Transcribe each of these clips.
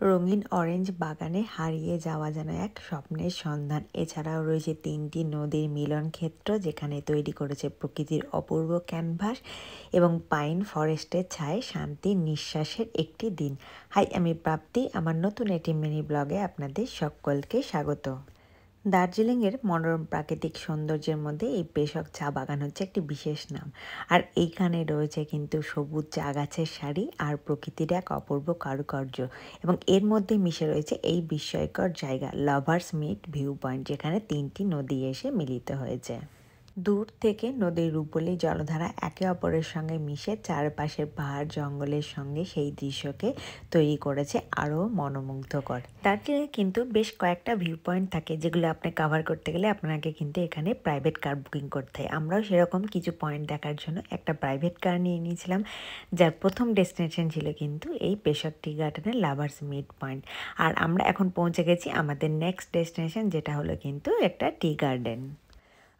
রঙিন অরেঞ্জ বাগানে হারিয়ে যাওয়া যেন এক স্বপ্নের সন্ধান। এছাড়াও রয়েছে ৩টি নদীর মিলন ক্ষেত্র, যেখানে তৈরি করেছে প্রকৃতির অপূর্ব ক্যানভাস এবং পাইন ফরেস্টের ছায়ায় শান্তির নিঃশ্বাসের একটি দিন। হাই, আমি প্রাপ্তি। আমার নতুন একটি মিনি ব্লগে আপনাদের সকলকে স্বাগত। দার্জিলিংয়ের মনোরম প্রাকৃতিক সৌন্দর্যের মধ্যে এই পেশক চা বাগান হচ্ছে একটি বিশেষ নাম। আর এইখানে রয়েছে কিন্তু সবুজ চা গাছের সারি আর প্রকৃতির এক অপূর্ব কারুকার্য, এবং এর মধ্যে মিশে রয়েছে এই বিস্ময়কর জায়গা লাভার্স মিট ভিউ পয়েন্ট, যেখানে 3টি নদী এসে মিলিত হয়েছে। দূর থেকে নদীর রূপলি জলধারা একে অপরের সঙ্গে মিশে চারপাশের পাহাড় জঙ্গলের সঙ্গে সেই দৃশ্যকে তৈরি করেছে আরও মনোমুগ্ধকর। দার্জিলিংয়ে কিন্তু বেশ কয়েকটা ভিউ পয়েন্ট থাকে, যেগুলো আপনি কাভার করতে গেলে আপনাকে কিন্তু এখানে প্রাইভেট কার বুকিং করতে হয়। আমরাও সেরকম কিছু পয়েন্ট দেখার জন্য একটা প্রাইভেট কার নিয়ে নিয়েছিলাম, যার প্রথম ডেস্টিনেশন ছিল কিন্তু এই পেশক টি গার্ডেনের লাভার্স মিট পয়েন্ট। আর আমরা এখন পৌঁছে গেছি আমাদের নেক্সট ডেস্টিনেশন, যেটা হলো কিন্তু একটা টি গার্ডেন।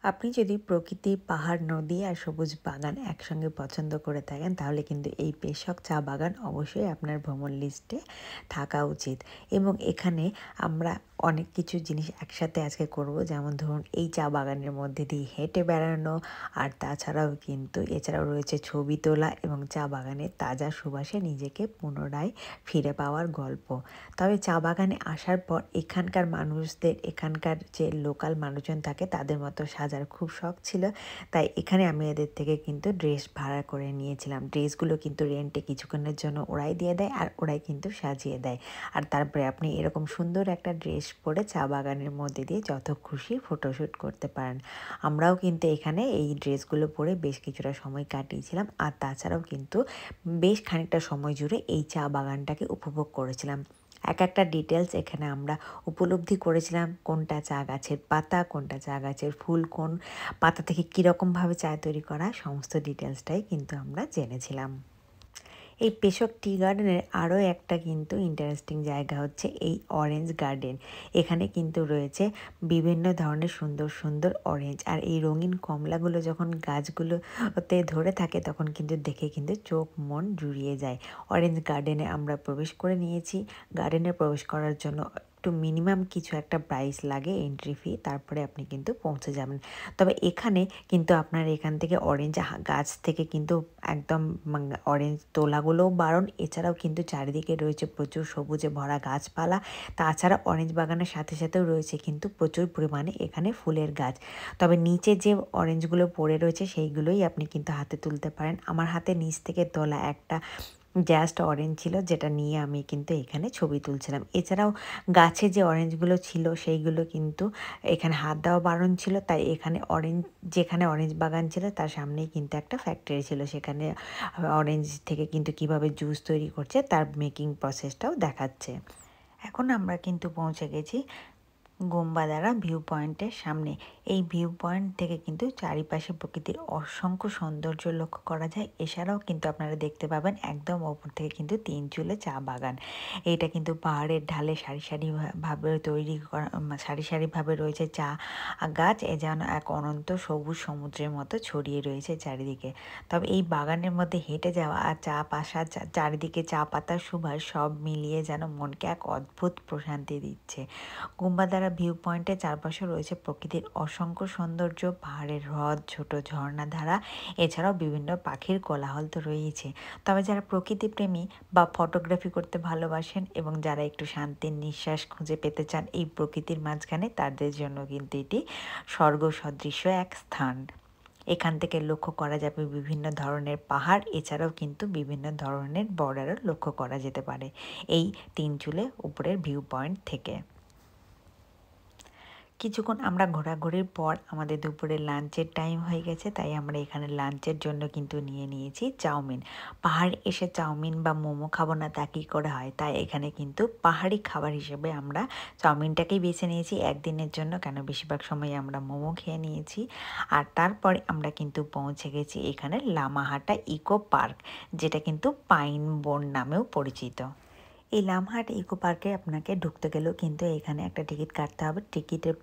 আপনি যদি প্রকৃতি, পাহাড়, নদী আর সবুজ বাগান একসঙ্গে পছন্দ করে থাকেন, তাহলে কিন্তু এই পেশক চা বাগান অবশ্যই আপনার ভ্রমণ লিস্টে থাকা উচিত। এবং এখানে আমরা অনেক কিছু জিনিস একসাথে আজকে করব, যেমন ধরুন এই চা বাগানের মধ্যে দিয়ে হেঁটে বেড়ানো, আর এছাড়াও রয়েছে ছবি তোলা এবং চা বাগানের তাজা সুবাসে নিজেকে পুনরায় ফিরে পাওয়ার গল্প। তবে চা বাগানে আসার পর এখানকার যে লোকাল মানুষজন থাকে তাদের মতো সাজার খুব শখ ছিল, তাই এখানে আমি এদের থেকে কিন্তু ড্রেস ভাড়া করে নিয়েছিলাম। ড্রেসগুলো কিন্তু রেন্টে কিছুক্ষণের জন্য ওরাই দিয়ে দেয়, আর ওরাই কিন্তু সাজিয়ে দেয়। আর তারপরে আপনি এরকম সুন্দর একটা ড্রেস পরে চা বাগানের মধ্যে দিয়ে যত খুশি ফটোশ্যুট করতে পারেন। আমরাও কিন্তু এখানে এই ড্রেসগুলো পরে বেশ কিছুটা সময় কাটিয়েছিলাম, আর তাছাড়াও কিন্তু বেশ খানিকটা সময় জুড়ে এই চা বাগানটাকে উপভোগ করেছিলাম। এক একটা ডিটেলস এখানে আমরা উপলব্ধি করেছিলাম, কোনটা চা গাছের পাতা, কোনটা চা গাছের ফুল, কোন পাতা থেকে কীরকমভাবে চা তৈরি করা, সমস্ত ডিটেলসটাই কিন্তু আমরা জেনেছিলাম। এই পেশক টি গার্ডেনের আরও একটা কিন্তু ইন্টারেস্টিং জায়গা হচ্ছে এই অরেঞ্জ গার্ডেন। এখানে কিন্তু রয়েছে বিভিন্ন ধরনের সুন্দর সুন্দর অরেঞ্জ, আর এই রঙিন কমলাগুলো যখন গাছগুলোতে ধরে থাকে তখন কিন্তু দেখে কিন্তু চোখ মন জুড়িয়ে যায়। অরেঞ্জ গার্ডেনে আমরা প্রবেশ করে নিয়েছি। গার্ডেনে প্রবেশ করার জন্য একটু মিনিমাম কিছু একটা প্রাইস লাগে, এন্ট্রি ফি, তারপরে আপনি কিন্তু পৌঁছে যাবেন। তবে এখানে কিন্তু আপনার এখান থেকে অরেঞ্জ গাছ থেকে কিন্তু একদম অরেঞ্জ তোলাগুলোও বারণ। এছাড়াও কিন্তু চারিদিকে রয়েছে প্রচুর সবুজে ভরা গাছপালা। তাছাড়া অরেঞ্জ বাগানের সাথে সাথেও রয়েছে কিন্তু প্রচুর পরিমাণে এখানে ফুলের গাছ। তবে নিচে যে অরেঞ্জগুলো পড়ে রয়েছে সেইগুলোই আপনি কিন্তু হাতে তুলতে পারেন। আমার হাতে নিচ থেকে তোলা একটা জাস্ট অরেঞ্জ ছিল, যেটা নিয়ে আমি কিন্তু এখানে ছবি তুলছিলাম। এছাড়াও গাছে যে অরেঞ্জগুলো ছিল সেইগুলো কিন্তু এখানে হাত দেওয়া বারণ ছিল, তাই যেখানে অরেঞ্জ বাগান ছিল তার সামনেই কিন্তু একটা ফ্যাক্টরি ছিল, সেখানে অরেঞ্জ থেকে কিন্তু কিভাবে জুস তৈরি করছে তার মেকিং প্রসেসটাও দেখাচ্ছে। এখন আমরা কিন্তু পৌঁছে গেছি গোম্বাদারা ভিউ পয়েন্টের সামনে। এই ভিউ পয়েন্ট থেকে কিন্তু চারিপাশে প্রকৃতির অসংখ্য সৌন্দর্য লক্ষ্য করা যায়। এছাড়াও কিন্তু আপনারা দেখতে পাবেন একদম ওপর থেকে কিন্তু 3 চুলে চা বাগান। এইটা কিন্তু পাহাড়ের ঢালে সারি সারিভাবে রয়েছে চা গাছ, এ যেন এক অনন্ত সবুজ সমুদ্রের মতো ছড়িয়ে রয়েছে চারিদিকে। তবে এই বাগানের মধ্যে হেঁটে যাওয়া আর চারিদিকে চা পাতার সুবাস সব মিলিয়ে যেন মনকে এক অদ্ভুত প্রশান্তি দিচ্ছে। গোম্বাদারা ভিউ পয়েন্টের চারপাশে রয়েছে প্রকৃতির অসংখ্য সৌন্দর্য, পাহাড়ের হ্রদ, ছোট ঝর্ণাধারা, এছাড়াও বিভিন্ন পাখির কোলাহল তো রয়েছে। তবে যারা প্রকৃতিপ্রেমী বা ফটোগ্রাফি করতে ভালোবাসেন এবং যারা একটু শান্তির নিঃশ্বাস খুঁজে পেতে চান এই প্রকৃতির মাঝখানে, তাদের জন্য কিন্তু এটি স্বর্গ সদৃশ্য এক স্থান। এখান থেকে লক্ষ্য করা যাবে বিভিন্ন ধরনের পাহাড়, এছাড়াও কিন্তু বিভিন্ন ধরনের বর্ডারও লক্ষ্য করা যেতে পারে এই 3 চুলে উপরের ভিউ পয়েন্ট থেকে। কিছুক্ষণ আমরা ঘোরাঘুরির পর আমাদের দুপুরের লাঞ্চের টাইম হয়ে গেছে, তাই আমরা এখানে লাঞ্চের জন্য কিন্তু নিয়ে নিয়েছি চাউমিন। পাহাড়ে এসে চাউমিন বা মোমো খাবো না তা কী করে হয়, তাই এখানে কিন্তু পাহাড়ি খাবার হিসেবে আমরা চাউমিনটাকেই বেছে নিয়েছি একদিনের জন্য, কেন বেশিরভাগ সময় আমরা মোমো খেয়ে নিয়েছি। আর তারপরে আমরা কিন্তু পৌঁছে গেছি এখানে লামাহাটা ইকো পার্ক, যেটা কিন্তু পাইন বন নামেও পরিচিত। এই লামহাট ইকো পার্কে আপনাকে ঢুকতে গেলেও কিন্তু এখানে একটা টিকিট কাটতে হবে। টিকিটের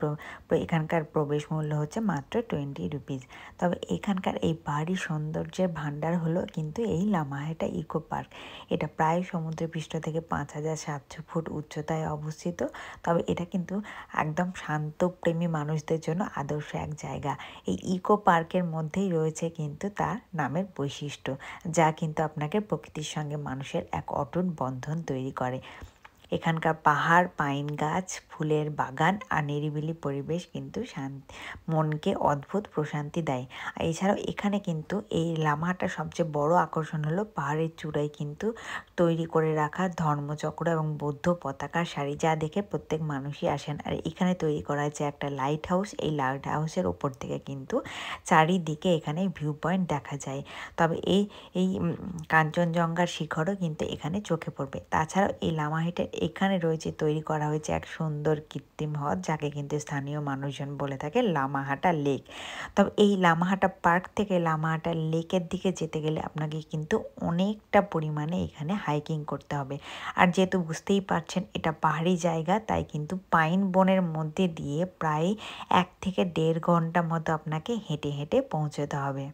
এখানকার প্রবেশ মূল্য হচ্ছে মাত্র 20 রুপিস। তবে এখানকার এই পাহাড়ি সৌন্দর্যের ভাণ্ডার হলো কিন্তু এই লামাহাটা ইকো পার্ক। এটা প্রায় সমুদ্রপৃষ্ঠ থেকে 5700 ফুট উচ্চতায় অবস্থিত। তবে এটা কিন্তু একদম শান্তপ্রেমী মানুষদের জন্য আদর্শ এক জায়গা। এই ইকো পার্কের মধ্যেই রয়েছে কিন্তু তার নামের বৈশিষ্ট্য, যা কিন্তু আপনাকে প্রকৃতির সঙ্গে মানুষের এক অটুট বন্ধন তৈরি করে। এখানকার পাহাড়, পাইন গাছ, ফুলের বাগান আর নিরিবিলি পরিবেশ কিন্তু মনকে অদ্ভুত প্রশান্তি দেয়। এছাড়াও এখানে কিন্তু এই লামাহাটার সবচেয়ে বড় আকর্ষণ হলো পাহাড়ের চূড়ায় কিন্তু তৈরি করে রাখা ধর্মচক্র এবং বৌদ্ধ পতাকার সারি, যা দেখে প্রত্যেক মানুষই আসেন। আর এখানে তৈরি করা হয়েছে একটা লাইট হাউস। এই লাইট হাউসের ওপর থেকে কিন্তু চারিদিকে এখানে ভিউ পয়েন্ট দেখা যায়। তবে এই কাঞ্চনজঙ্ঘার শিখরও কিন্তু এখানে চোখে পড়বে। তাছাড়াও এই লামাহাটের এখানে রয়েছে, তৈরি করা হয়েছে এক সুন্দর কৃত্রিম হ্রদ, যাকে কিন্তু স্থানীয় মানুষজন বলে থাকে লামাহাটা লেক। তবে এই লামাহাটা পার্ক থেকে লামাহাটা লেকের দিকে যেতে গেলে আপনাকে কিন্তু অনেকটা পরিমাণে এখানে হাইকিং করতে হবে। আর যেহেতু বুঝতেই পারছেন এটা পাহাড়ি জায়গা, তাই কিন্তু পাইন বনের মধ্যে দিয়ে প্রায় 1 থেকে 1.5 ঘন্টা মতো আপনাকে হেঁটে হেঁটে পৌঁছতে হবে।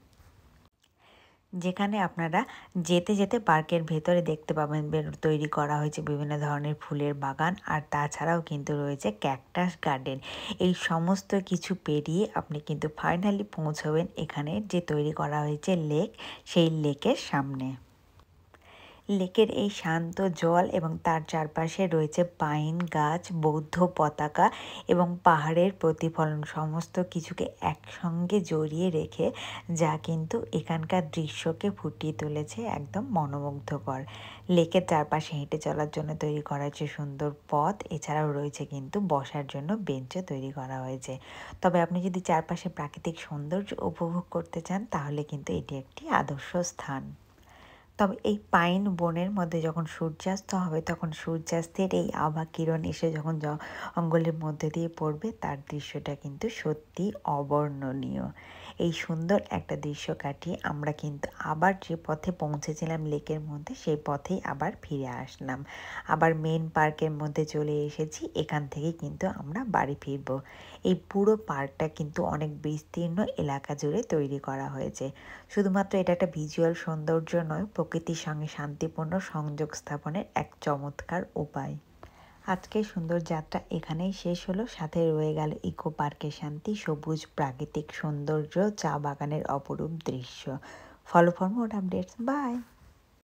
যেখানে আপনারা যেতে যেতে পার্কের ভেতরে দেখতে পাবেন তৈরি করা হয়েছে বিভিন্ন ধরনের ফুলের বাগান, আর তাছাড়াও কিন্তু রয়েছে ক্যাকটাস গার্ডেন। এই সমস্ত কিছু পেরিয়ে আপনি কিন্তু ফাইনালি পৌঁছবেন এখানে যে তৈরি করা হয়েছে লেক, সেই লেকের সামনে। লেকের এই শান্ত জল এবং তার চারপাশে রয়েছে পাইন গাছ, বৌদ্ধ পতাকা এবং পাহাড়ের প্রতিফলন, সমস্ত কিছুকে একসঙ্গে জড়িয়ে রেখে যা কিন্তু এখানকার দৃশ্যকে ফুটিয়ে তুলেছে একদম মনোমুগ্ধকর। লেকের চারপাশে হেঁটে চলার জন্য তৈরি করা হয়েছে সুন্দর পথ। এছাড়াও রয়েছে কিন্তু বসার জন্য বেঞ্চও তৈরি করা হয়েছে। তবে আপনি যদি চারপাশে প্রাকৃতিক সৌন্দর্য উপভোগ করতে চান, তাহলে কিন্তু এটি একটি আদর্শ স্থান। তবে এই পাইন বনের মধ্যে যখন সূর্যাস্ত হবে, তখন সূর্যাস্তের এই আভা কিরণ এসে যখন জঙ্গলের মধ্যে দিয়ে পড়বে, তার দৃশ্যটা কিন্তু সত্যি অবর্ণনীয়। এই সুন্দর একটা দৃশ্য কাটিয়ে আমরা কিন্তু আবার যে পথে পৌঁছেছিলাম লেকের মধ্যে, সেই পথেই আবার ফিরে আসলাম। আবার মেন পার্কের মধ্যে চলে এসেছি। এখান থেকেই কিন্তু আমরা বাড়ি ফিরব। এই পুরো পার্কটা কিন্তু অনেক বিস্তীর্ণ এলাকা জুড়ে তৈরি করা হয়েছে। শুধুমাত্র এটা একটা ভিজুয়াল সৌন্দর্য নয়, প্রকৃতির সঙ্গে শান্তিপূর্ণ সংযোগ স্থাপনের এক চমৎকার উপায়। আজকের সুন্দর যাত্রা এখানেই শেষ হলো। সাথে রয়ে গেল ইকো পার্কের শান্তি, সবুজ প্রাকৃতিক সৌন্দর্য, চা বাগানের অপরূপ দৃশ্য। Follow for more updates. By.